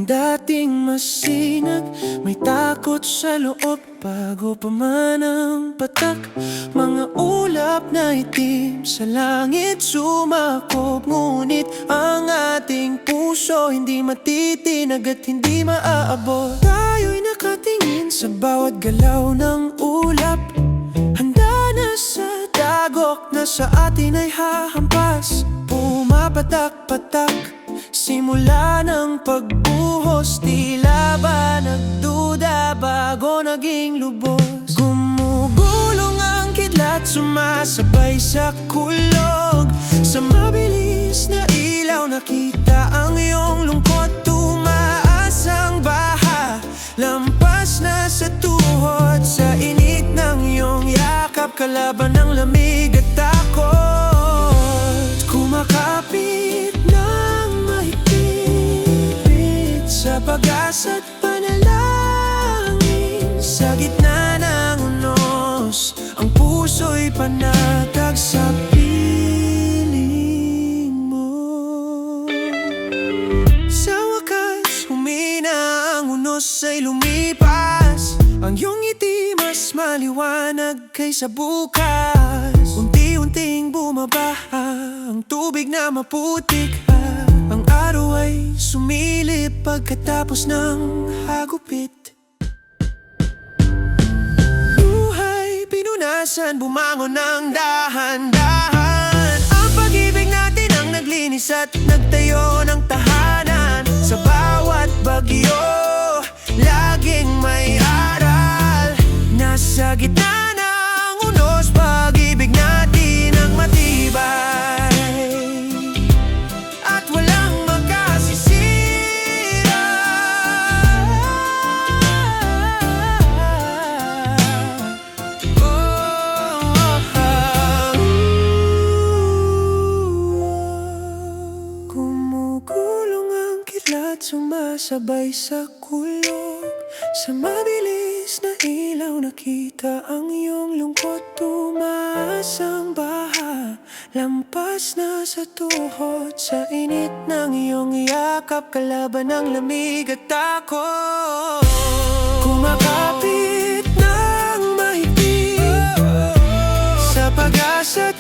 dating masinag, may takot sa loob bago pa man ang patak. Mga ulap na itim sa langit sumakop, ngunit ang ating puso hindi matitinag at hindi maaabot. Tayo'y nakatingin sa bawat galaw ng ulap, handa na sa dagok na sa atin ay hahampas. Pumapatak-patak, simula ng pagbuhos, tila ba nagduda bago naging lubos. Gumugulong ang kidlat, sumasabay sa kulog. Sa mabilis na ilaw, nakita ang iyong lungkot. Tumaas ang baha, lampas na sa tuhod. Sa init ng iyong yakap, kalaban ng lamig at takot. Kumakapit ng mahigpit sa pag-asa't panalangin. Sa gitna ng unos, ang puso'y panatag sa piling mo. Sa wakas, humina ang unos ay lumipas. Ang iyong ngiti mas maliwanag kaysa bukas. Unti-unting bumabaha ang tubig na maputik. Ang araw ay sumilip pagkatapos ng hagupit. Buhay pinunasan, bumangon ng dahan-dahan. Ang pag-ibig natin ang naglinis at nagtayo ng tahanan. Sa bawat bagyo, laging may aral. Nasa gitna ng unos, pag-ibig natin ang matibay at walang makasisira. Gumugulong ang kidlat, sumasabay sa kulog. Sa mabilis na ilaw, nakita ang iyong lungkot. Tumaas ang baha, lampas na sa tuhod. Sa init ng iyong yakap, kalaban ng lamig at takot. Kumakapit ng mahigpit sa pag-asa't